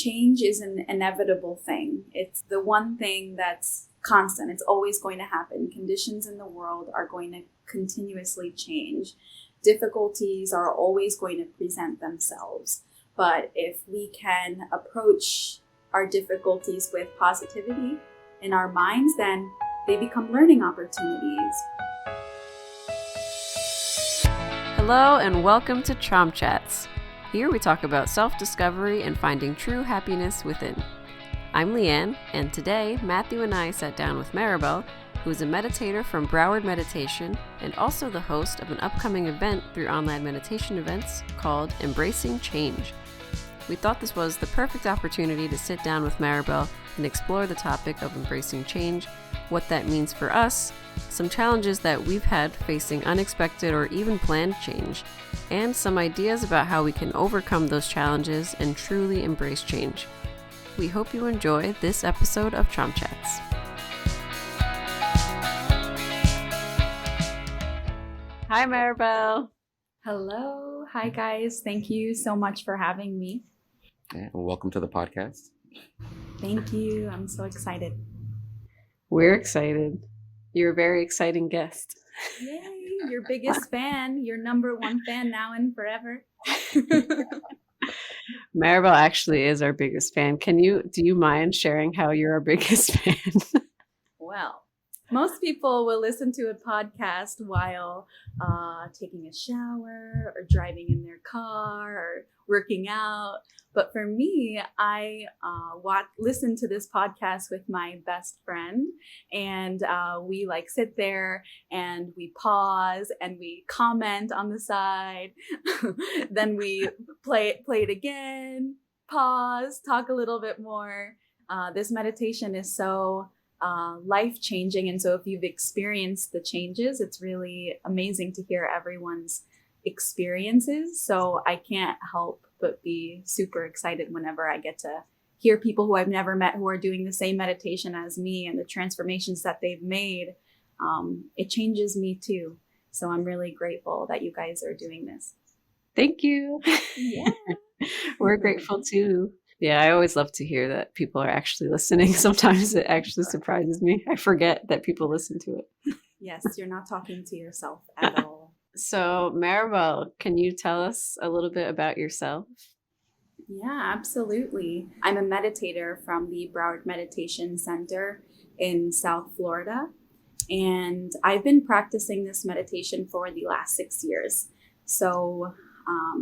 change is an inevitable thing. It's the one thing that's constant. It's always going to happen. Conditions in the world are going to continuously change. Difficulties are always going to present themselves. But if we can approach our difficulties with positivity in our minds, then they become learning opportunities. Hello and welcome to Cham Chats. Here we talk about self-discovery and finding true happiness within. I'm Leanne, and today Matthew and I sat down with Maribel, who is a meditator from Broward Meditation and also the host of an upcoming event through online meditation events called Embracing Change. We thought this was the perfect opportunity to sit down with Maribel and explore the topic of embracing change, what that means for us, some challenges that we've had facing unexpected or even planned change, and some ideas about how we can overcome those challenges and truly embrace change. We hope you enjoy this episode of Cham Chats. Hi, Maribel. Hello. Hi, guys. Thank you so much for having me. Yeah, well, welcome to the podcast. Thank you. I'm so excited. We're excited. You're a very exciting guest. Yay, your biggest fan, your number one fan now and forever. Maribel actually is our biggest fan. Do you mind sharing how you're our biggest fan? Well, most people will listen to a podcast while taking a shower or driving in their car or working out. But for me, I listen to this podcast with my best friend, and we sit there and we pause and we comment on the side. Then we play it again, pause, talk a little bit more. This meditation is so life-changing, and so if you've experienced the changes, it's really amazing to hear everyone's experiences. So I can't help but be super excited whenever I get to hear people who I've never met who are doing the same meditation as me and the transformations that they've made. It changes me too. So I'm really grateful that you guys are doing this. Thank you. Yeah. We're grateful too. Yeah, I always love to hear that people are actually listening. Sometimes it actually surprises me. I forget that people listen to it. Yes, you're not talking to yourself at all. So, Maribel, can you tell us a little bit about yourself? Yeah, absolutely. I'm a meditator from the Broward Meditation Center in South Florida. And I've been practicing this meditation for the last 6 years. So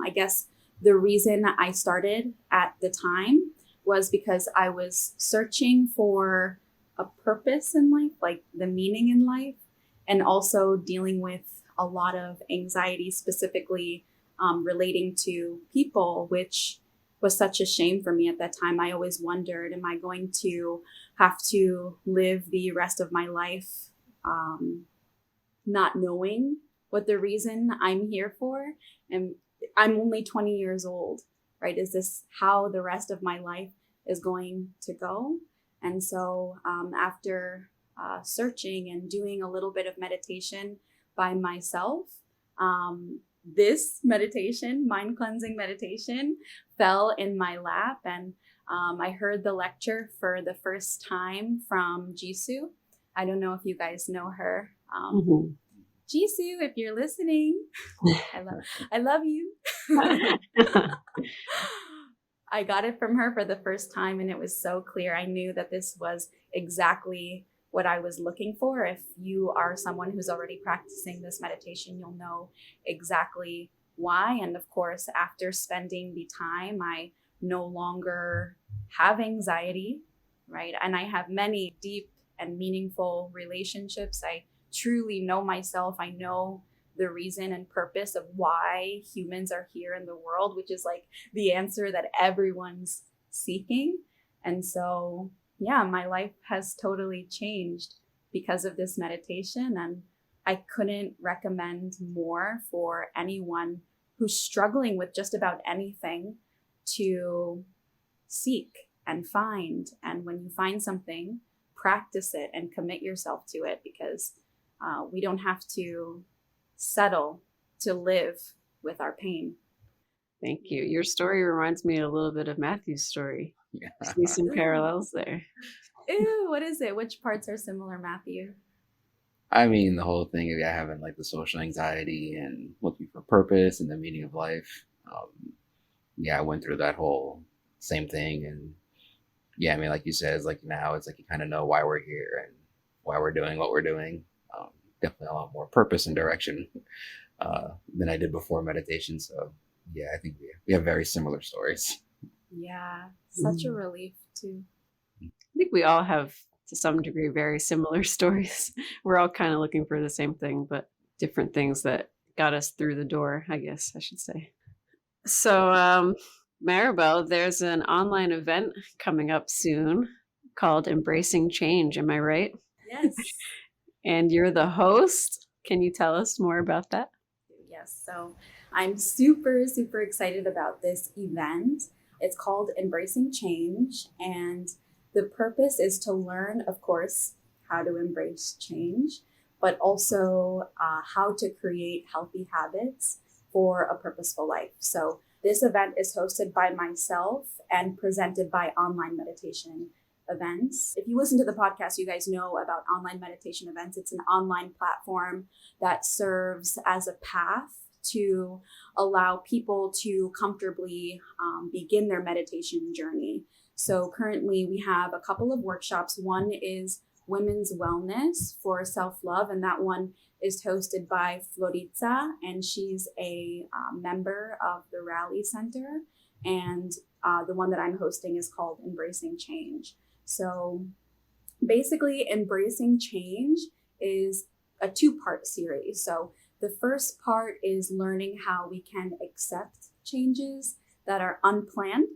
I guess the reason I started at the time was because I was searching for a purpose in life, like the meaning in life, and also dealing with a lot of anxiety, specifically relating to people, which was such a shame for me at that time. I always wondered, am I going to have to live the rest of my life not knowing what the reason I'm here for? And I'm only 20 years old, right? Is this how the rest of my life is going to go? And so after searching and doing a little bit of meditation by myself, this meditation, mind cleansing meditation, fell in my lap, and I heard the lecture for the first time from Jisoo. I don't know if you guys know her. Jisoo, if you're listening, I love you. I got it from her for the first time, and it was so clear. I knew that this was exactly what I was looking for. If you are someone who's already practicing this meditation, you'll know exactly why. And of course, after spending the time, I no longer have anxiety, right? And I have many deep and meaningful relationships. I truly know myself. I know the reason and purpose of why humans are here in the world, which is like the answer that everyone's seeking. And so yeah, my life has totally changed because of this meditation, and I couldn't recommend more for anyone who's struggling with just about anything to seek and find. And when you find something, practice it and commit yourself to it, because we don't have to settle to live with our pain. Thank you. Your story reminds me a little bit of Matthew's story. Yeah. See some parallels there. Ew, what is it? Which parts are similar, Matthew? I mean, the whole thing of having like the social anxiety and looking for purpose and the meaning of life. Yeah, I went through that whole same thing. And yeah, I mean, like you said, it's like now it's like you kind of know why we're here and why we're doing what we're doing. Definitely a lot more purpose and direction than I did before meditation. So yeah, I think we have very similar stories. Yeah, such a relief too. I think we all have, to some degree, very similar stories. We're all kind of looking for the same thing, but different things that got us through the door, I guess I should say. So, Maribel, there's an online event coming up soon called Embracing Change. Am I right? Yes. And you're the host. Can you tell us more about that? Yes. So I'm super, super excited about this event. It's called Embracing Change. And the purpose is to learn, of course, how to embrace change, but also how to create healthy habits for a purposeful life. So this event is hosted by myself and presented by Online Meditation Events. If you listen to the podcast, you guys know about Online Meditation Events. It's an online platform that serves as a path to allow people to comfortably begin their meditation journey. So currently we have a couple of workshops. One is Women's Wellness for Self-Love, and that one is hosted by Floritza, and she's a member of the Rally Center. And the one that I'm hosting is called Embracing Change. So basically, Embracing Change is a two-part series. So the first part is learning how we can accept changes that are unplanned,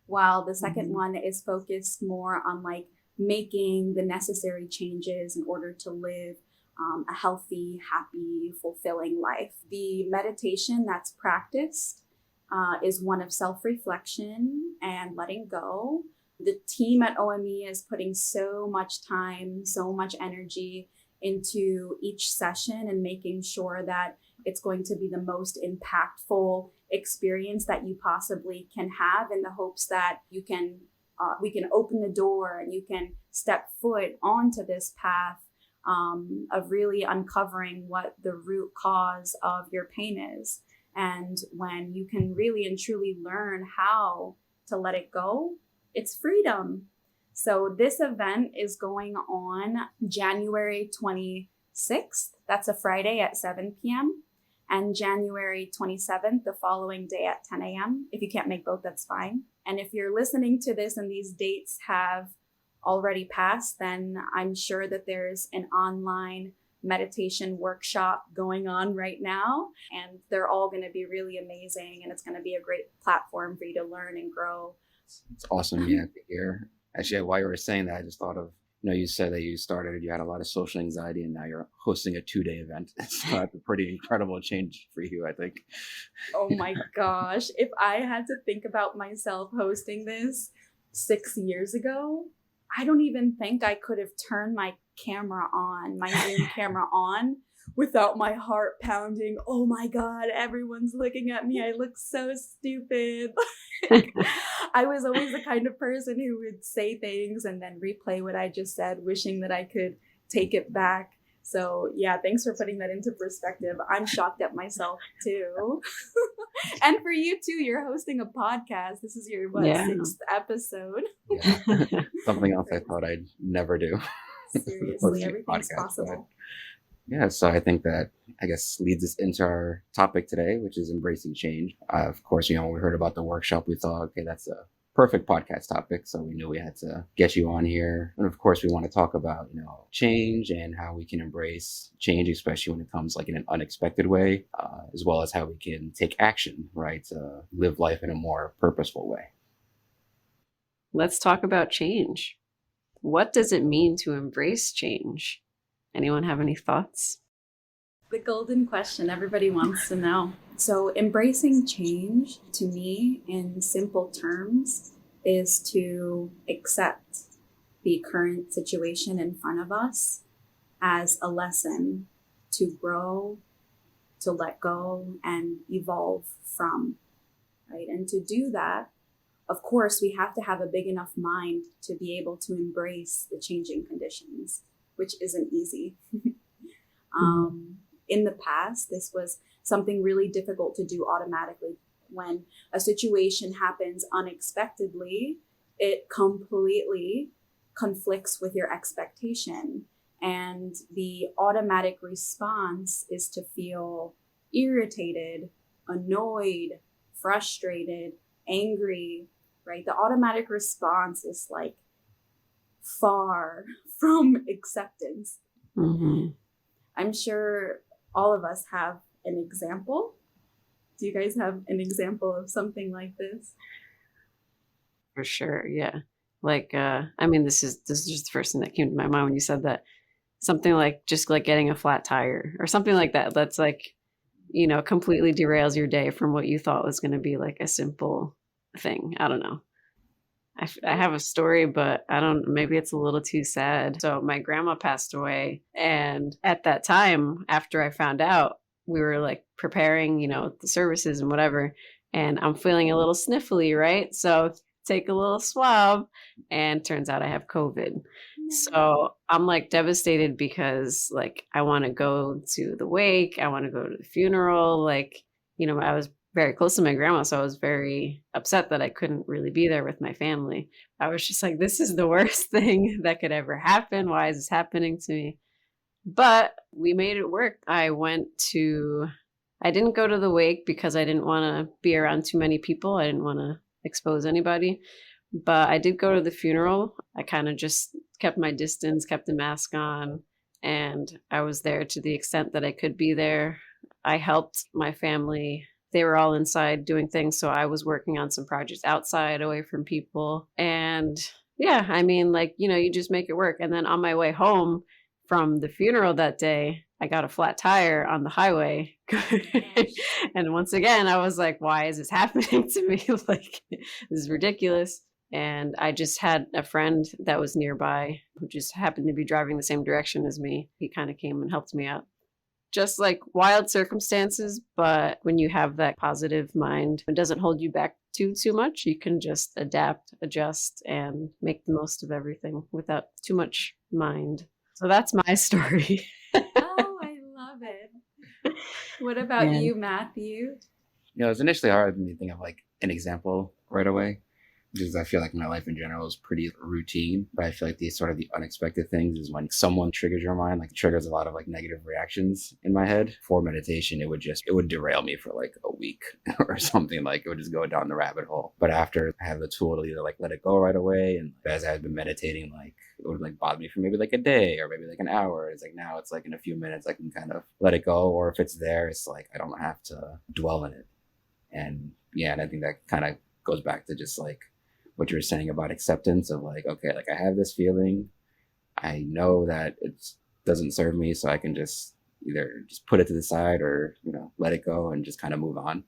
while the second one is focused more on like making the necessary changes in order to live a healthy, happy, fulfilling life. The meditation that's practiced is one of self-reflection and letting go. The team at OME is putting so much time, so much energy into each session and making sure that it's going to be the most impactful experience that you possibly can have, in the hopes that we can open the door and you can step foot onto this path of really uncovering what the root cause of your pain is. And when you can really and truly learn how to let it go, it's freedom. So this event is going on January 26th. That's a Friday at 7 p.m. and January 27th, the following day at 10 a.m. If you can't make both, that's fine. And if you're listening to this and these dates have already passed, then I'm sure that there's an online meditation workshop going on right now. And they're all going to be really amazing. And it's going to be a great platform for you to learn and grow. It's awesome. Yeah, to hear. Actually, while you were saying that, I just thought of, you said that you had a lot of social anxiety and now you're hosting a 2-day event. So that's a pretty incredible change for you, I think. Oh my gosh. If I had to think about myself hosting this 6 years ago, I don't even think I could have turned my Zoom camera on without my heart pounding. Oh my God, everyone's looking at me. I look so stupid. I was always the kind of person who would say things and then replay what I just said, wishing that I could take it back. So yeah, thanks for putting that into perspective. I'm shocked at myself too. And for you too, you're hosting a podcast. This is your, sixth episode? Yeah. Something else I thought I'd never do. Seriously, everything's possible. Yeah, so I think that, I guess, leads us into our topic today, which is embracing change. Of course, when we heard about the workshop, we thought, okay, that's a perfect podcast topic. So we knew we had to get you on here. And of course, we want to talk about, change and how we can embrace change, especially when it comes like in an unexpected way, as well as how we can take action, right, to live life in a more purposeful way. Let's talk about change. What does it mean to embrace change? Anyone have any thoughts? The golden question everybody wants to know. So embracing change, to me, in simple terms, is to accept the current situation in front of us as a lesson to grow, to let go, and evolve from. right? And to do that, of course, we have to have a big enough mind to be able to embrace the changing conditions, which isn't easy. In the past, this was something really difficult to do automatically. When a situation happens unexpectedly, it completely conflicts with your expectation. And the automatic response is to feel irritated, annoyed, frustrated, angry, right? The automatic response is like far from acceptance. Mm-hmm. I'm sure all of us have an example. Do you guys have an example of something like this? For sure, yeah. Like, I mean, this is just the first thing that came to my mind when you said that. Something like just like getting a flat tire or something like that. That's like, completely derails your day from what you thought was going to be like a simple thing. I don't know. I have a story, but maybe it's a little too sad. So my grandma passed away. And at that time, after I found out, we were like preparing, the services and whatever. And I'm feeling a little sniffly, right? So take a little swab, and turns out I have COVID. So I'm like devastated because like I want to go to the wake, I want to go to the funeral. Like, I was very close to my grandma, so I was very upset that I couldn't really be there with my family. I was just like, this is the worst thing that could ever happen. Why is this happening to me? But we made it work. I didn't go to the wake because I didn't want to be around too many people. I didn't want to expose anybody. But I did go to the funeral. I kind of just kept my distance, kept the mask on, and I was there to the extent that I could be there. I helped my family. They were all inside doing things, so I was working on some projects outside away from people. And yeah, I mean, like, you just make it work. And then on my way home from the funeral that day, I got a flat tire on the highway. And once again, I was like, why is this happening to me? Like, this is ridiculous. And I just had a friend that was nearby who just happened to be driving the same direction as me. He kind of came and helped me out. Just like wild circumstances, but when you have that positive mind, it doesn't hold you back too much. You can just adapt, adjust, and make the most of everything without too much mind. So that's my story. Oh, I love it. What about you, Matthew? It was initially hard for me to think of like an example right away, because I feel like my life in general is pretty routine. But I feel like these sort of the unexpected things is when someone triggers your mind, like triggers a lot of like negative reactions in my head. For meditation, it would derail me for like a week or something. Like it would just go down the rabbit hole. But after I have the tool to either like let it go right away, and as I've been meditating, like it would like bother me for maybe like a day or maybe like an hour. It's like now it's like in a few minutes I can kind of let it go, or if it's there, it's like I don't have to dwell in it. And yeah, and I think that kind of goes back to just like what you were saying about acceptance of like, okay, like I have this feeling, I know that it doesn't serve me, so I can just either just put it to the side or, let it go and just kind of move on.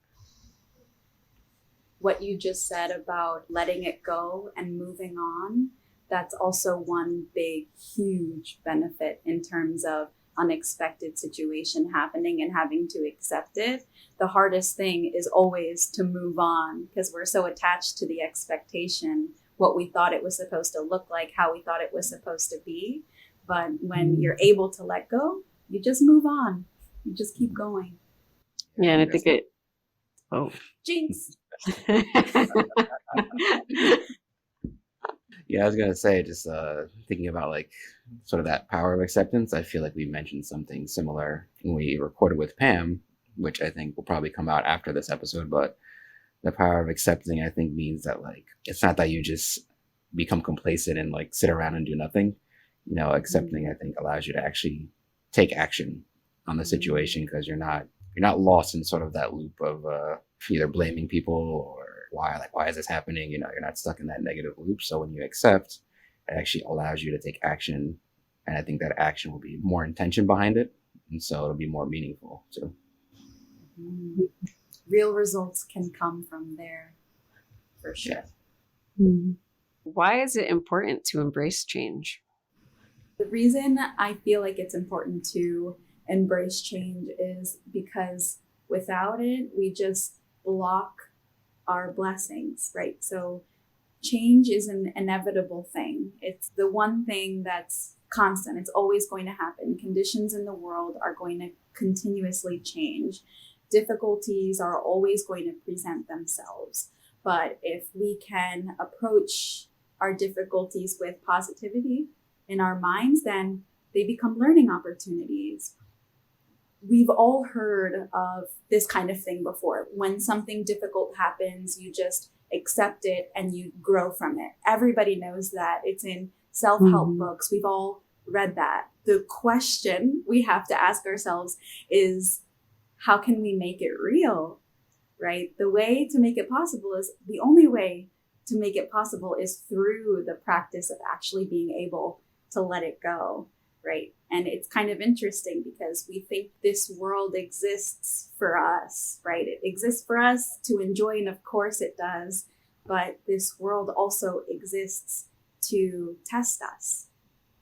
What you just said about letting it go and moving on, that's also one big, huge benefit in terms of unexpected situation happening and having to accept it. The hardest thing is always to move on because we're so attached to the expectation, what we thought it was supposed to look like, how we thought it was supposed to be. But when you're able to let go, you just move on. You just keep going. Yeah, and I think Jinx. Yeah, I was going to say, just thinking about like sort of that power of acceptance, I feel like we mentioned something similar when we recorded with Pam, which I think will probably come out after this episode. But the power of accepting, I think, means that like it's not that you just become complacent and like sit around and do nothing. Accepting, I think, allows you to actually take action on the situation because you're not lost in sort of that loop of either blaming people or why is this happening? You're not stuck in that negative loop. So when you accept, it actually allows you to take action. And I think that action will be more intention behind it. And so it'll be more meaningful too. Real results can come from there, for sure. Yeah. Why is it important to embrace change? The reason I feel like it's important to embrace change is because without it, we just block are blessings, right? So change is an inevitable thing. It's the one thing that's constant. It's always going to happen. Conditions in the world are going to continuously change. Difficulties are always going to present themselves. But if we can approach our difficulties with positivity in our minds, then they become learning opportunities. We've all heard of this kind of thing before. When something difficult happens, you just accept it and you grow from it. Everybody knows that. It's in self-help books. We've all read that. The question we have to ask ourselves is, how can we make it real, right? The way to make it possible is, the only way to make it possible is through the practice of actually being able to let it go, right? And it's kind of interesting because we think this world exists for us, right? It exists for us to enjoy, and of course it does, but this world also exists to test us,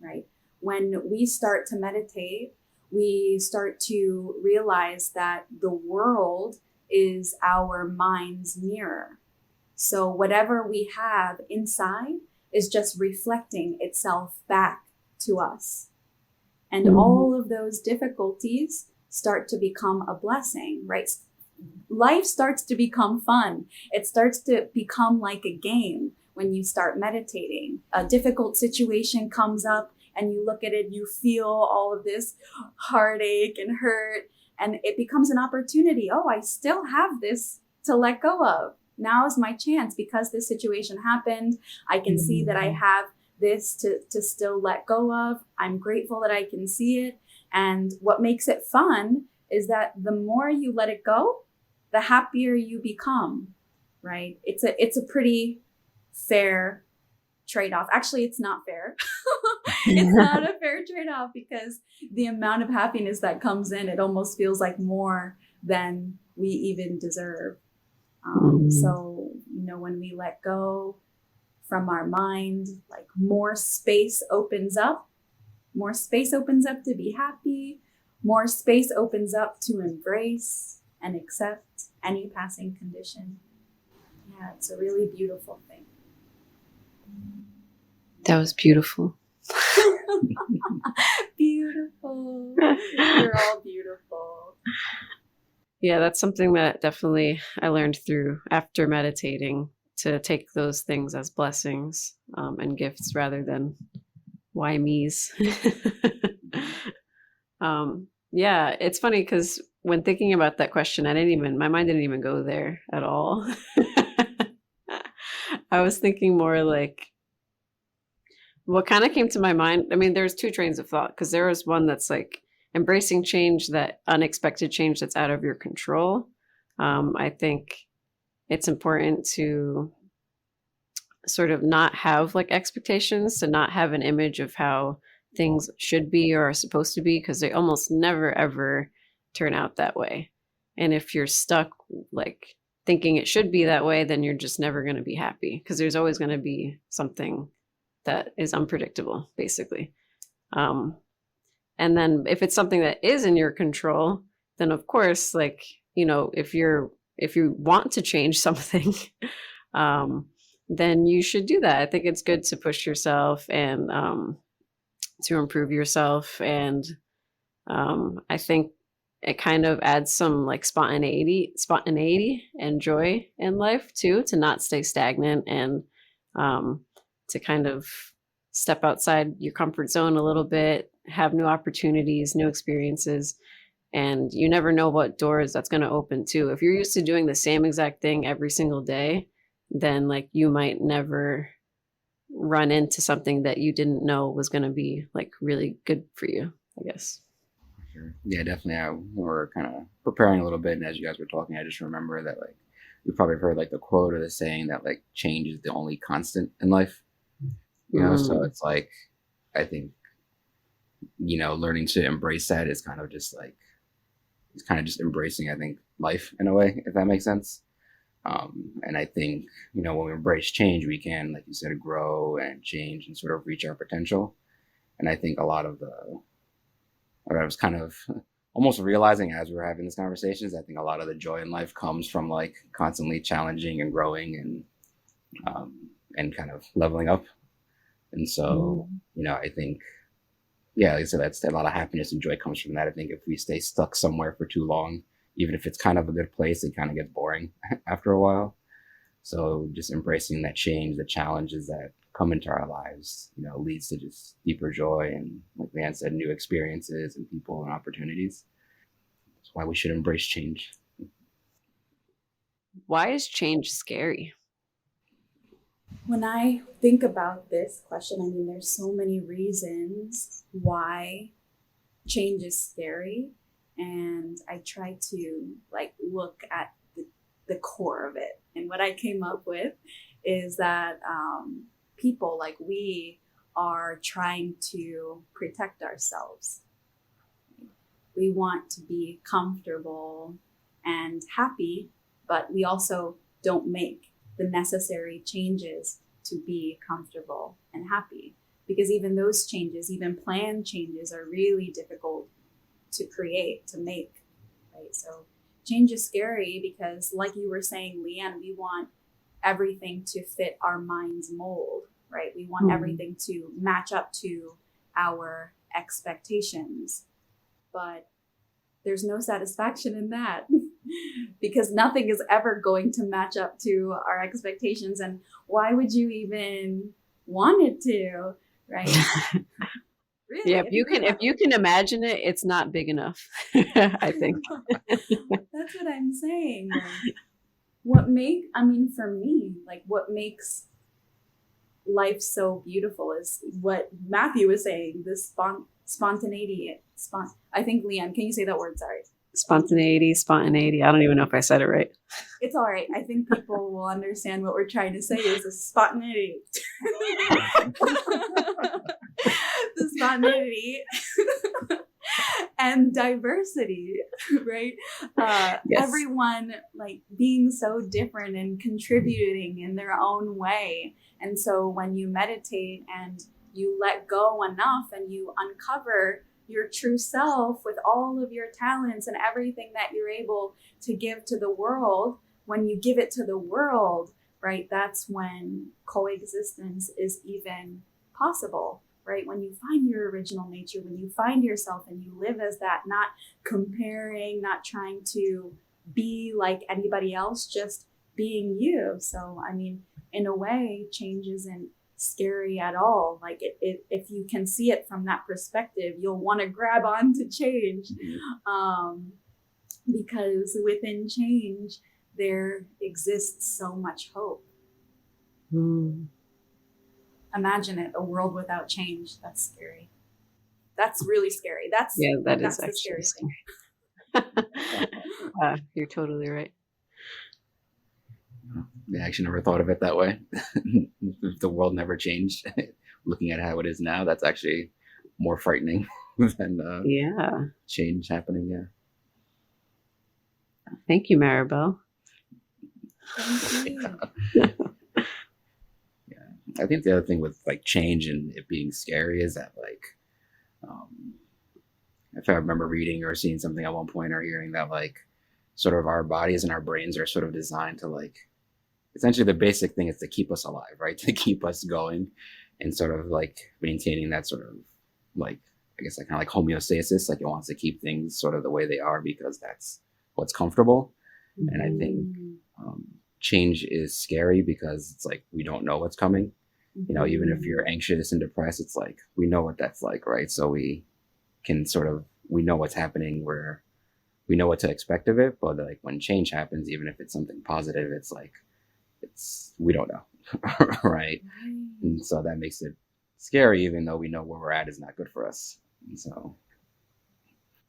right? When we start to meditate, we start to realize that the world is our mind's mirror. So whatever we have inside is just reflecting itself back to us. And all of those difficulties start to become a blessing, right? Life starts to become fun. It starts to become like a game when you start meditating. A difficult situation comes up and you look at it, you feel all of this heartache and hurt, and it becomes an opportunity. Oh, I still have this to let go of. Now is my chance. Because this situation happened, I can see that I have this to still let go of. I'm grateful that I can see it. And what makes it fun is that the more you let it go, the happier you become, right? It's a pretty fair trade-off. Actually, it's not fair. It's not a fair trade-off, because the amount of happiness that comes in, it almost feels like more than we even deserve. So, when we let go from our mind, like more space opens up to be happy, more space opens up to embrace and accept any passing condition. Yeah, it's a really beautiful thing. That was beautiful. Beautiful. You're all beautiful. Yeah, that's something that definitely I learned through after meditating, to take those things as blessings and gifts rather than why me's. Yeah, it's funny because when thinking about that question, my mind didn't even go there at all. I was thinking more like, what kind of came to my mind, I mean, there's two trains of thought, because there was one that's like embracing change, that unexpected change that's out of your control. I think it's important to sort of not have like expectations, to not have an image of how things should be or are supposed to be, because they almost never ever turn out that way. And if you're stuck like thinking it should be that way, then you're just never going to be happy, because there's always going to be something that is unpredictable, basically. And then if it's something that is in your control, then of course, like, if you want to change something, then you should do that. I think it's good to push yourself and to improve yourself. And I think it kind of adds some like spontaneity and joy in life too, to not stay stagnant, and to kind of step outside your comfort zone a little bit, have new opportunities, new experiences. And you never know what doors that's going to open too. If you're used to doing the same exact thing every single day, then like you might never run into something that you didn't know was going to be like really good for you, I guess. Sure. Yeah, definitely. We're kind of preparing a little bit, and as you guys were talking, I just remember that like we probably heard like the quote or the saying that like change is the only constant in life. So it's like, I think, learning to embrace that is kind of just like, it's kind of just embracing, I think, life in a way, if that makes sense. And I think, when we embrace change, we can, like you said, grow and change and sort of reach our potential. And I think a lot of what I was kind of almost realizing as we're having these conversations, I think a lot of the joy in life comes from like constantly challenging and growing and kind of leveling up. And so, I think, yeah, like I said, that's a lot of happiness and joy comes from that. I think if we stay stuck somewhere for too long, even if it's kind of a good place, it kind of gets boring after a while. So just embracing that change, the challenges that come into our lives, leads to just deeper joy and, like Leanne said, new experiences and people and opportunities. That's why we should embrace change. Why is change scary? When I think about this question, I mean, there's so many reasons why change is scary. And I try to look at the core of it. And what I came up with is that people like we are trying to protect ourselves. We want to be comfortable and happy, but we also don't make the necessary changes to be comfortable and happy. Because even those changes, even planned changes, are really difficult to create, to make, right? So change is scary because, like you were saying, Leanne, we want everything to fit our mind's mold, right? We want everything to match up to our expectations. But there's no satisfaction in that because nothing is ever going to match up to our expectations. And why would you even want it to, right? Really? Yeah, if you can imagine it, it's not big enough, I think. That's what I'm saying. For me, what makes life so beautiful is what Matthew was saying, this spontaneity. I think, Leanne, can you say that word? Sorry. Spontaneity. I don't even know if I said it right. It's all right. I think people will understand what we're trying to say is a spontaneity. The spontaneity and diversity, right? Yes. Everyone being so different and contributing in their own way. And so when you meditate and you let go enough and you uncover your true self with all of your talents and everything that you're able to give to the world, when you give it to the world, right, that's when coexistence is even possible, right? When you find your original nature, when you find yourself and you live as that, not comparing, not trying to be like anybody else, just being you. So, in a way, change isn't scary at all. If you can see it from that perspective, you'll want to grab on to change, because within change there exists so much hope. Imagine it, a world without change. That's scary. That's really scary. That is the scary thing. You're totally right. I actually never thought of it that way. If the world never changed, looking at how it is now, that's actually more frightening than change happening. Yeah. Thank you, Maribel. Thank you. Yeah. I think the other thing with change and it being scary is that if I remember reading or seeing something at one point or hearing that sort of our bodies and our brains are sort of designed to essentially the basic thing is to keep us alive, right? To keep us going and sort of maintaining that sort of I guess kind of homeostasis. It wants to keep things sort of the way they are because that's what's comfortable. And I think change is scary because it's we don't know what's coming. Even if you're anxious and depressed, it's we know what that's like, right? So we can we know what's happening, we know what to expect of it. But when change happens, even if it's something positive, we don't know. Right? And so that makes it scary, even though we know where we're at is not good for us. And so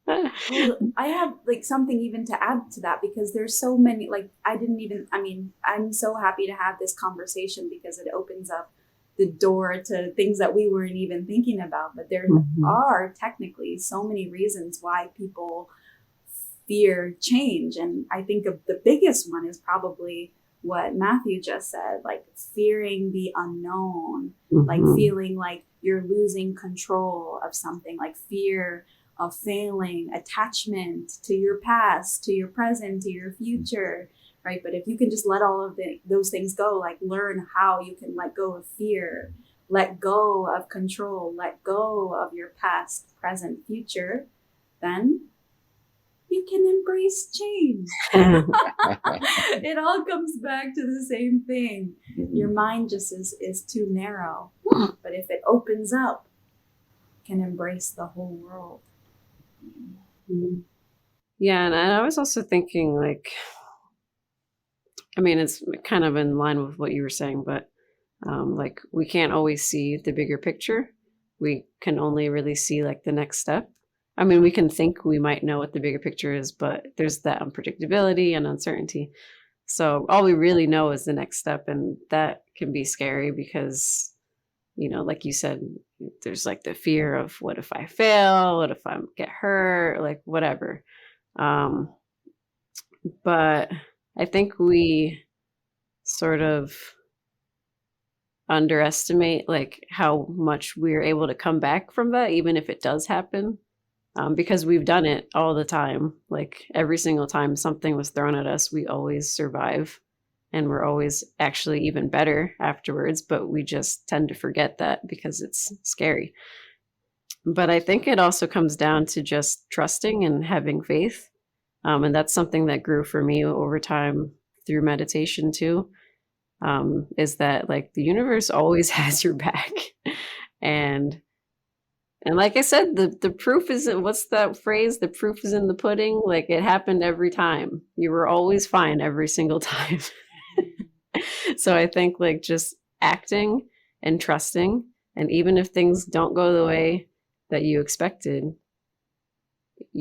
I have something even to add to that, because there's so many, I'm so happy to have this conversation because it opens up the door to things that we weren't even thinking about. But there are technically so many reasons why people fear change. And I think of the biggest one is probably what Matthew just said, fearing the unknown, feeling like you're losing control of something, fear of failing, attachment to your past, to your present, to your future, right? But if you can just let all of those things go, like learn how you can let go of fear, let go of control, let go of your past, present, future, then you can embrace change. It all comes back to the same thing. Your mind just is too narrow. But if it opens up, it can embrace the whole world. Yeah, and I was also thinking, like, I mean, it's kind of in line with what you were saying, but like, we can't always see the bigger picture. We can only really see like the next step. I mean, we can think we might know what the bigger picture is, but there's that unpredictability and uncertainty. So all we really know is the next step, and that can be scary because, you know, like you said, there's like the fear of what if I fail, what if I get hurt, like whatever. But I think we sort of underestimate like how much we're able to come back from that, even if it does happen, because we've done it all the time. Like every single time something was thrown at us, we always survive, and we're always actually even better afterwards, but we just tend to forget that because it's scary. But I think it also comes down to just trusting and having faith. And that's something that grew for me over time through meditation too. Is that like the universe always has your back. and like I said, the proof is, what's that phrase? The proof is in the pudding. Like it happened every time. You were always fine every single time. So I think like just acting and trusting, and even if things don't go the way that you expected,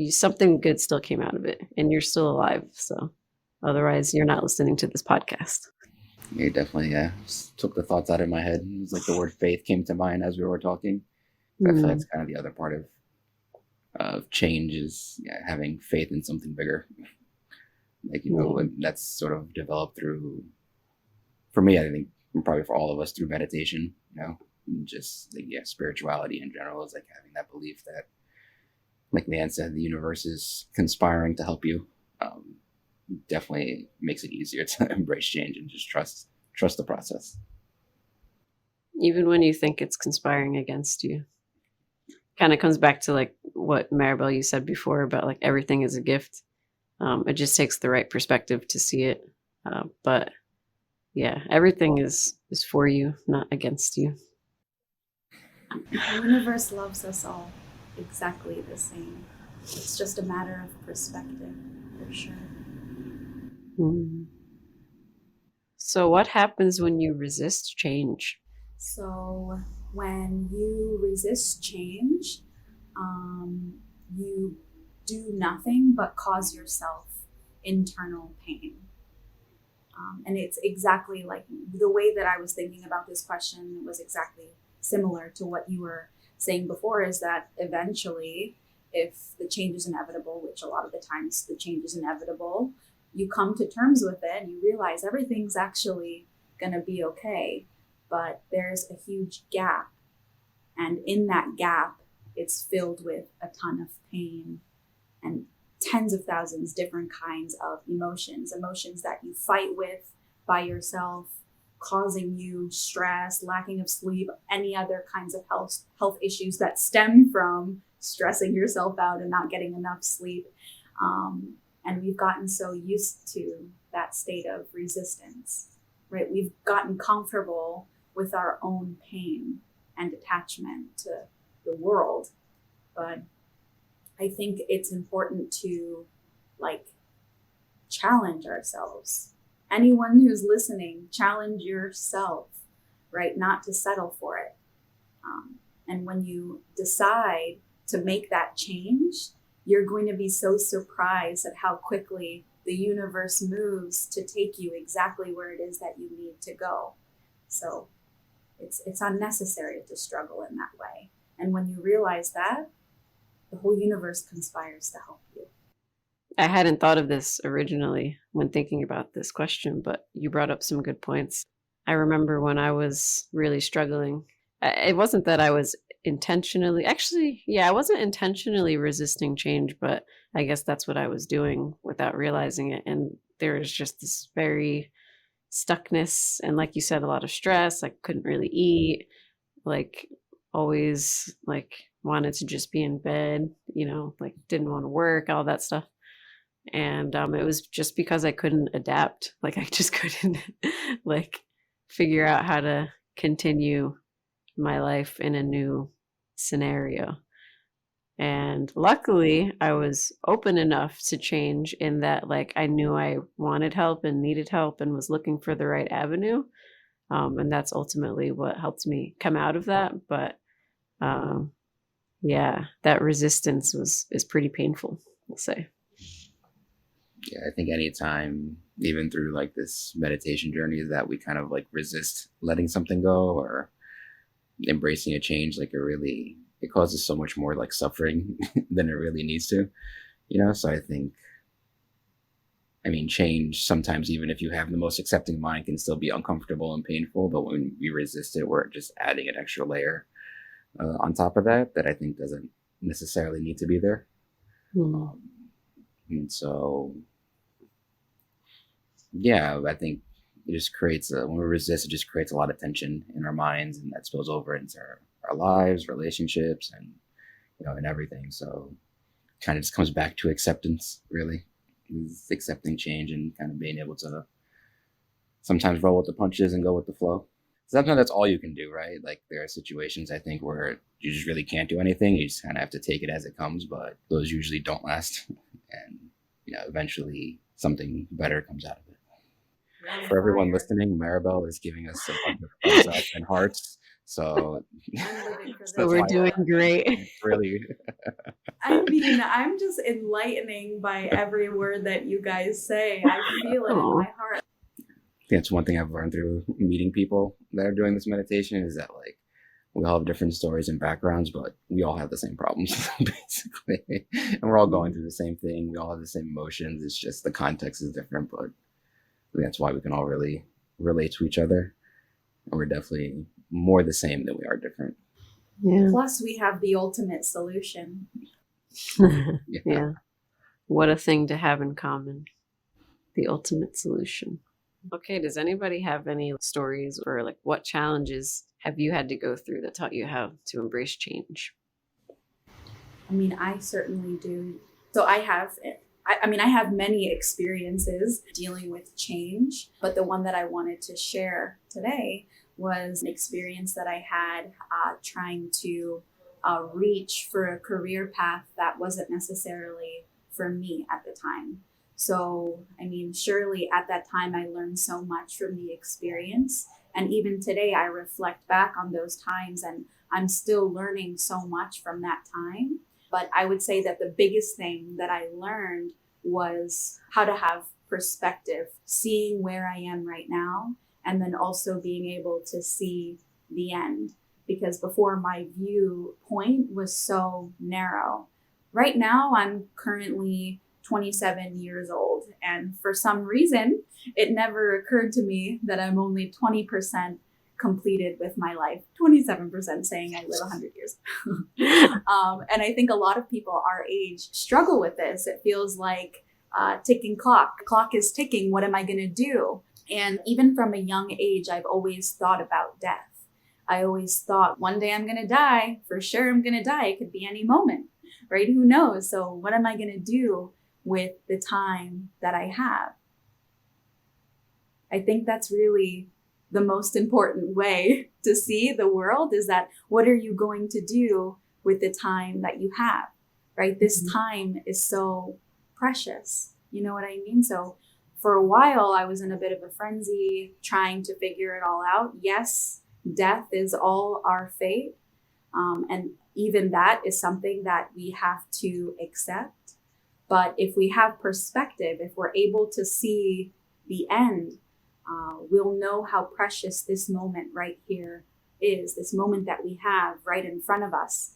something good still came out of it, and you're still alive. So otherwise you're not listening to this podcast. Yeah, definitely. Yeah, just took the thoughts out of my head. It was like the word faith came to mind as we were talking. I feel that's kind of the other part of change is having faith in something bigger. Like, you know, that's sort of developed through, for me, I think probably for all of us, through meditation, you know, just like, spirituality in general is like having that belief that, like Leanne said, the universe is conspiring to help you. Definitely makes it easier to embrace change and just trust the process. Even when you think it's conspiring against you. Kind of comes back to like what Maribel you said before about like everything is a gift. It just takes the right perspective to see it. But yeah, everything is for you, not against you. The universe loves us all exactly the same. It's just a matter of perspective, for sure. So what happens when you resist change? So when you resist change, you do nothing but cause yourself internal pain. And it's exactly like the way that I was thinking about this question was exactly similar to what you were saying before, is that eventually, if the change is inevitable, which a lot of the times the change is inevitable, you come to terms with it and you realize everything's actually going to be okay. But there's a huge gap. And in that gap, it's filled with a ton of pain and tens of thousands different kinds of emotions that you fight with by yourself, causing you stress, lacking of sleep, any other kinds of health issues that stem from stressing yourself out and not getting enough sleep. And we've gotten so used to that state of resistance, right? We've gotten comfortable with our own pain and attachment to the world. But I think it's important to like challenge ourselves. Anyone who's listening, challenge yourself, right? Not to settle for it. And when you decide to make that change, you're going to be so surprised at how quickly the universe moves to take you exactly where it is that you need to go. So it's unnecessary to struggle in that way. And when you realize that, the whole universe conspires to help you. I hadn't thought of this originally when thinking about this question, but you brought up some good points. I remember when I was really struggling, it wasn't that I was intentionally, actually, yeah, I wasn't intentionally resisting change, but I guess that's what I was doing without realizing it. And there was just this very stuckness and, like you said, a lot of stress. I couldn't really eat, like always like wanted to just be in bed, like didn't want to work, all that stuff. And it was just because I couldn't adapt. Like I just couldn't like figure out how to continue my life in a new scenario. And luckily, I was open enough to change in that, like, I knew I wanted help and needed help and was looking for the right avenue. And that's ultimately what helped me come out of that. But yeah, that resistance is pretty painful, I'll say. Yeah, I think anytime, even through like this meditation journey, that we kind of like resist letting something go or embracing a change, like it causes so much more like suffering than it really needs to, So I mean, change sometimes, even if you have the most accepting mind, can still be uncomfortable and painful. But when we resist it, we're just adding an extra layer on top of that I think doesn't necessarily need to be there. And so, yeah, I think it just creates when we resist, it just creates a lot of tension in our minds, and that spills over into our lives, relationships, and and everything. So, kind of just comes back to acceptance, really, is accepting change and kind of being able to sometimes roll with the punches and go with the flow. Sometimes that's all you can do, right? Like there are situations I think where you just really can't do anything. You just kind of have to take it as it comes, but those usually don't last, and eventually something better comes out of it. For everyone listening, Maribel is giving us a bunch of thumbs up and hearts. So, so we're doing great. Really. I mean, I'm just enlightening by every word that you guys say. I feel it in my heart. That's one thing I've learned through meeting people that are doing this meditation is that like we all have different stories and backgrounds, but we all have the same problems basically, and we're all going through the same thing. We all have the same emotions. It's just the context is different, but that's why we can all really relate to each other, and we're definitely more the same than we are different. Yeah. Plus, we have the ultimate solution. Yeah. What a thing to have in common. The ultimate solution. Okay, does anybody have any stories or like what challenges have you had to go through that taught you how to embrace change? I mean, I certainly do. So I have many experiences dealing with change, but the one that I wanted to share today was an experience that I had trying to reach for a career path that wasn't necessarily for me at the time. So, I mean, surely at that time I learned so much from the experience. And even today I reflect back on those times and I'm still learning so much from that time. But I would say that the biggest thing that I learned was how to have perspective, seeing where I am right now, and then also being able to see the end. Because before my viewpoint was so narrow. Right now, I'm currently 27 years old. And for some reason, it never occurred to me that I'm only 20% completed with my life, 27% saying I live 100 years. And I think a lot of people our age struggle with this. It feels like ticking clock. Clock is ticking. What am I going to do? And even from a young age, I've always thought about death. I always thought one day I'm going to die. For sure, I'm going to die. It could be any moment, right? Who knows? So what am I going to do with the time that I have? I think that's really the most important way to see the world is that what are you going to do with the time that you have, right? This time is so precious. You know what I mean? So for a while, I was in a bit of a frenzy trying to figure it all out. Yes, death is all our fate. And even that is something that we have to accept. But if we have perspective, if we're able to see the end, we'll know how precious this moment right here is, this moment that we have right in front of us.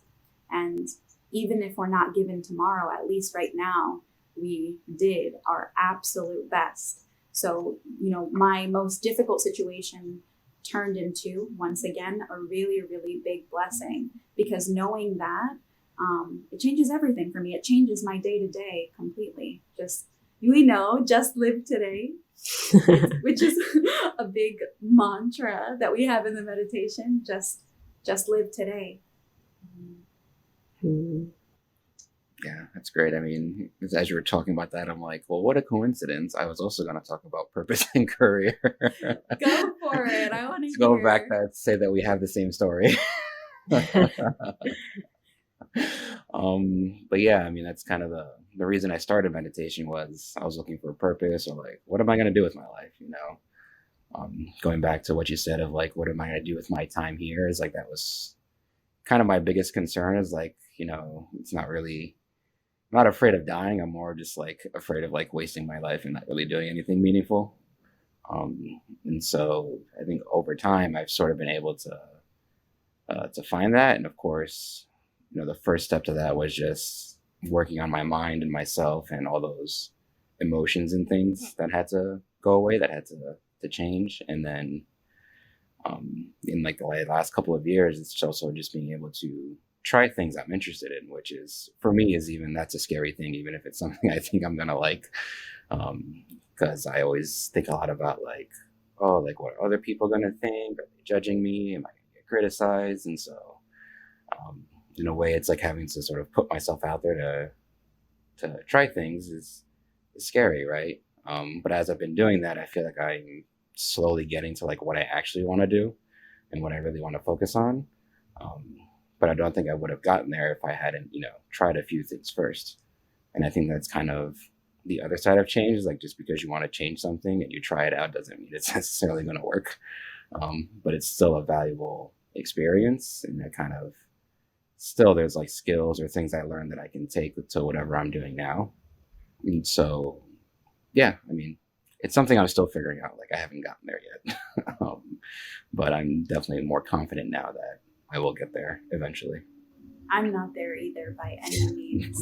And even if we're not given tomorrow, at least right now, we did our absolute best. So, my most difficult situation turned into, once again, a really, really big blessing, because knowing that, it changes everything for me. It changes my day to day completely. Just live today, which is a big mantra that we have in the meditation. Just live today. Yeah, that's great. I mean, as you were talking about that, I'm like, well, what a coincidence. I was also going to talk about purpose and career. Go for it. I want to Let's go back hear. to say that we have the same story. But yeah, I mean, that's kind of the reason I started meditation was I was looking for a purpose, or like, what am I going to do with my life? Going back to what you said of like, what am I going to do with my time here, is like, that was kind of my biggest concern, is like, it's not really, I'm not afraid of dying. I'm more just like afraid of like wasting my life and not really doing anything meaningful. And so I think over time I've sort of been able to find that. And of course, the first step to that was just working on my mind and myself and all those emotions and things that had to go away, that had to change. And then in like the last couple of years, it's also just being able to try things I'm interested in, which is, for me, that's a scary thing, even if it's something I think I'm gonna like, because I always think a lot about like, oh, like, what are other people gonna think? Are they judging me? Am I gonna get criticized? And so in a way, it's like having to sort of put myself out there to try things is scary, right? But as I've been doing that, I feel like I'm slowly getting to like what I actually want to do and what I really want to focus on. But I don't think I would have gotten there if I hadn't, tried a few things first. And I think that's kind of the other side of change, is like, just because you want to change something and you try it out doesn't mean it's necessarily going to work. But it's still a valuable experience. And I kind of still, there's like skills or things I learned that I can take to whatever I'm doing now. And so, yeah, I mean, it's something I'm still figuring out. Like, I haven't gotten there yet. But I'm definitely more confident now that I will get there eventually. I'm not there either by any means.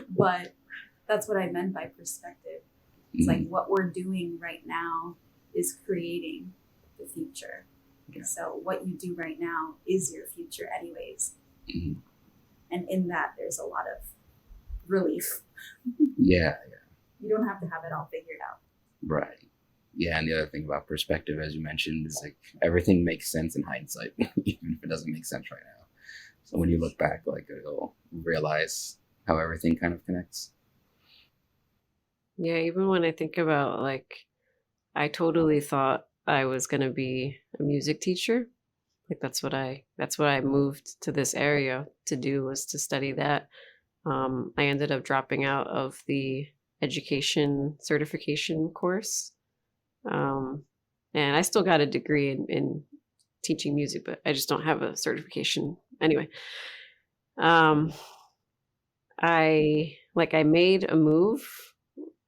But that's what I meant by perspective. It's like what we're doing right now is creating the future. Yeah. So what you do right now is your future anyways. Mm-hmm. And in that, there's a lot of relief. Yeah. You don't have to have it all figured out. Right. Yeah, and the other thing about perspective, as you mentioned, is like everything makes sense in hindsight, even if it doesn't make sense right now. So when you look back, like, you'll realize how everything kind of connects. Yeah, even when I think about, like, I totally thought I was going to be a music teacher. Like, that's what I moved to this area to do, was to study that. I ended up dropping out of the education certification course. And I still got a degree in teaching music, but I just don't have a certification. Anyway, I made a move.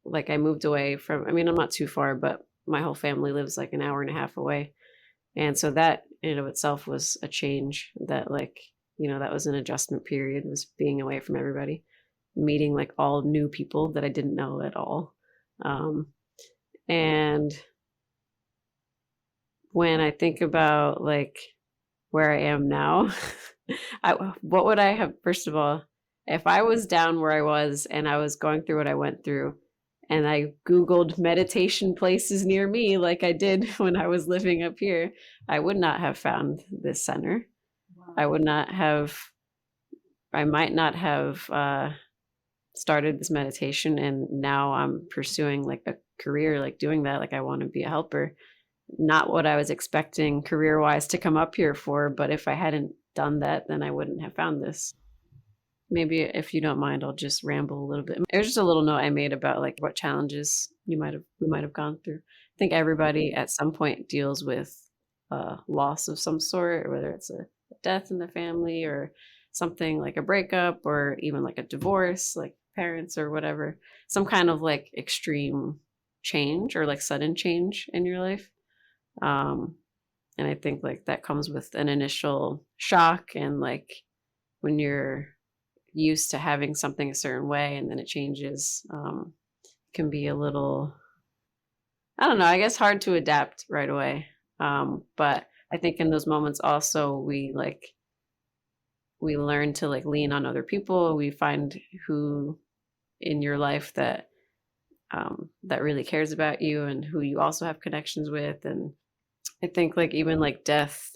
Like, I moved away from, I mean, I'm not too far, but my whole family lives like an hour and a half away. And so that in and of itself was a change, that like, that was an adjustment period, was being away from everybody, meeting like all new people that I didn't know at all. And when I think about like where I am now, what would I have, first of all, if I was down where I was and I was going through what I went through, and I Googled meditation places near me, like I did when I was living up here, I would not have found this center. Wow. I might not have started this meditation, and now I'm pursuing like a career, like doing that. Like, I want to be a helper. Not what I was expecting career-wise to come up here for, but if I hadn't done that, then I wouldn't have found this. Maybe if you don't mind, I'll just ramble a little bit. It was just a little note I made about like what challenges we might have gone through. I think everybody at some point deals with loss of some sort, whether it's a death in the family or something like a breakup, or even like a divorce, like parents or whatever, some kind of like extreme change or like sudden change in your life. And I think like that comes with an initial shock, and like when you're used to having something a certain way and then it changes, can be a little, I don't know, I guess hard to adapt right away. But I think in those moments also we learn to like lean on other people. We find who in your life that that really cares about you and who you also have connections with. And I think like even like death,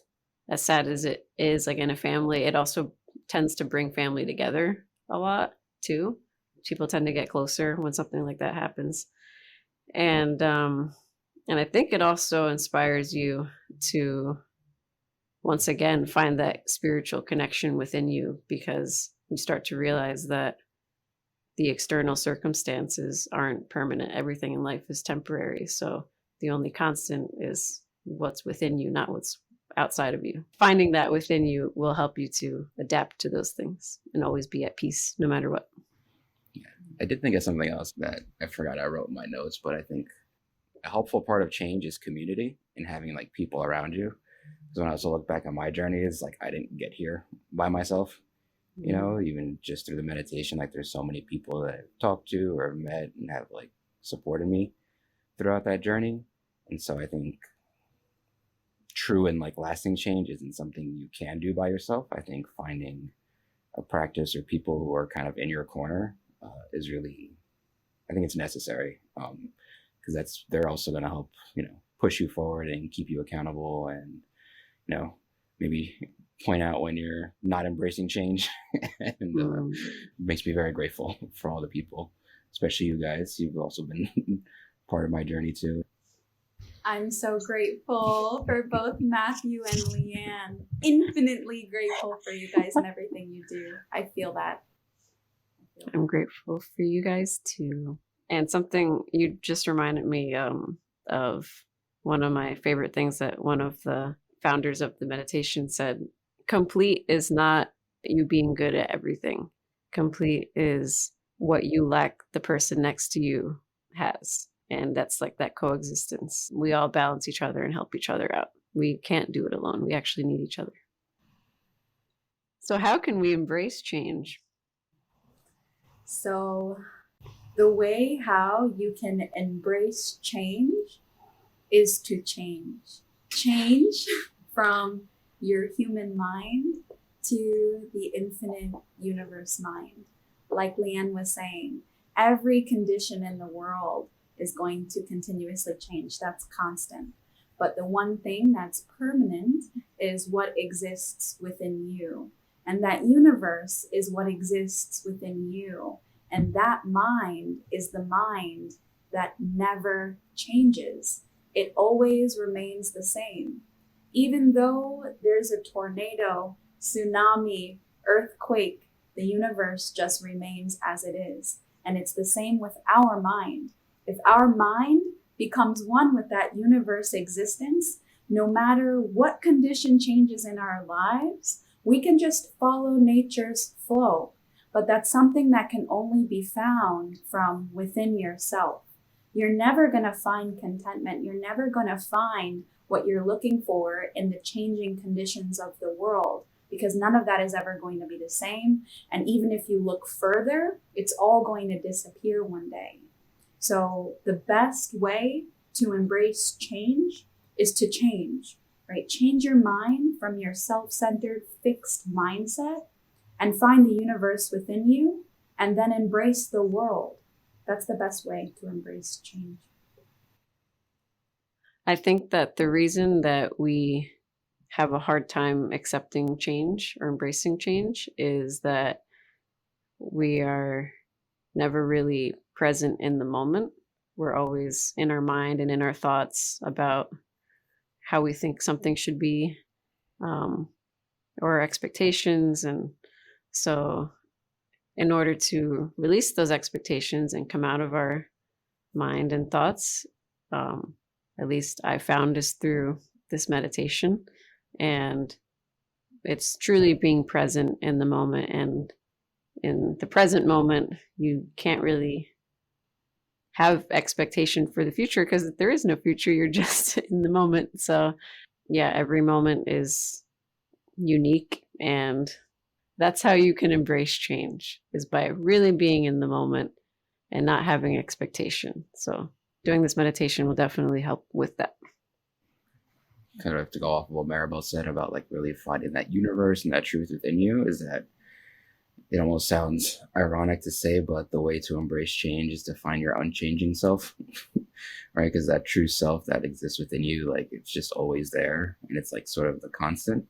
as sad as it is, like in a family, it also tends to bring family together a lot too. People tend to get closer when something like that happens. And I think it also inspires you to once again find that spiritual connection within you, because you start to realize that the external circumstances aren't permanent. Everything in life is temporary. So the only constant is what's within you, not what's outside of you. Finding that within you will help you to adapt to those things and always be at peace no matter what. Yeah. I did think of something else that I forgot I wrote in my notes, but I think a helpful part of change is community and having like people around you. Because when I also look back on my journey, is like I didn't get here by myself. You know, even just through the meditation, like there's so many people that I've talked to or met and have like supported me throughout that journey. And so I think true and like lasting change isn't something you can do by yourself. I think finding a practice or people who are kind of in your corner is really, I think it's necessary, because they're also going to help, push you forward and keep you accountable, and maybe point out when you're not embracing change. And makes me very grateful for all the people, especially you guys. You've also been part of my journey too. I'm so grateful for both Matthew and Leanne. Infinitely grateful for you guys and everything you do. I feel that. I'm grateful for you guys too. And something you just reminded me of one of my favorite things that one of the founders of the meditation said: complete is not you being good at everything. Complete is what you lack the person next to you has. And that's like that coexistence. We all balance each other and help each other out. We can't do it alone. We actually need each other. So how can we embrace change? So the way how you can embrace change is to change. Change from your human mind to the infinite universe mind. Like Leanne was saying, every condition in the world is going to continuously change. That's constant. But the one thing that's permanent is what exists within you. And that universe is what exists within you. And that mind is the mind that never changes. It always remains the same. Even though there's a tornado, tsunami, earthquake, the universe just remains as it is. And it's the same with our mind. If our mind becomes one with that universe existence, no matter what condition changes in our lives, we can just follow nature's flow. But that's something that can only be found from within yourself. You're never going to find contentment. You're never going to find what you're looking for in the changing conditions of the world, because none of that is ever going to be the same. And even if you look further, it's all going to disappear one day. So the best way to embrace change is to change, right? Change your mind from your self-centered, fixed mindset and find the universe within you, and then embrace the world. That's the best way to embrace change. I think that the reason that we have a hard time accepting change or embracing change is that we are never really present in the moment. We're always in our mind and in our thoughts about how we think something should be, or our expectations. And so in order to release those expectations and come out of our mind and thoughts, at least I found is through this meditation. And it's truly being present in the moment. And in the present moment, you can't really have expectation for the future because there is no future. You're just in the moment. So yeah, every moment is unique, and that's how you can embrace change, is by really being in the moment and not having expectation. So doing this meditation will definitely help with that. Kind of to go off of what Maribel said about like really finding that universe and that truth within you, is that it almost sounds ironic to say, but the way to embrace change is to find your unchanging self, right? Because that true self that exists within you, like it's just always there, and it's like sort of the constant.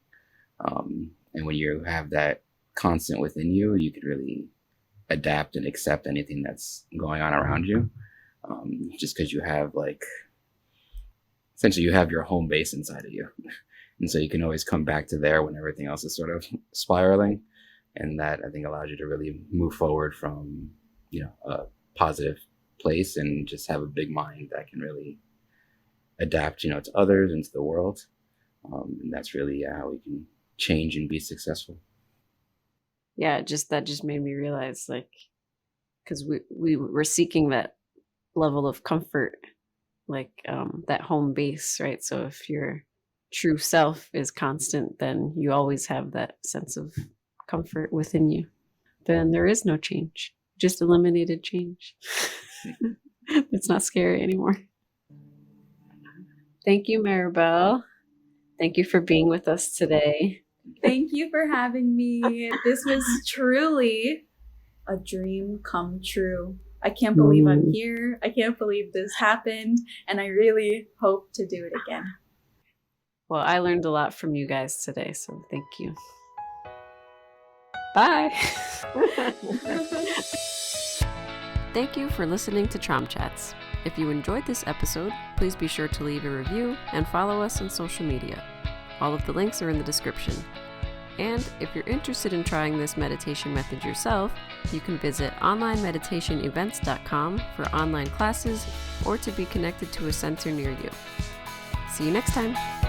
And when you have that constant within you, you can really adapt and accept anything that's going on around you, just because you have like, essentially you have your home base inside of you. And so you can always come back to there when everything else is sort of spiraling. And that, I think, allows you to really move forward from, a positive place and just have a big mind that can really adapt, to others and to the world. And that's really how we can change and be successful. Yeah, that just made me realize, like, because we were seeking that level of comfort, like that home base, right? So if your true self is constant, then you always have that sense of comfort within you. Then there is no change, just eliminated change. It's not scary anymore. Thank you, Maribel. Thank you for being with us today. Thank you for having me. This was truly a dream come true. I can't believe I'm here. I can't believe this happened. And I really hope to do it again. Well, I learned a lot from you guys today, so thank you. Bye. Thank you for listening to Cham Chats. If you enjoyed this episode, please be sure to leave a review and follow us on social media. All of the links are in the description. And if you're interested in trying this meditation method yourself, you can visit onlinemeditationevents.com for online classes or to be connected to a center near you. See you next time.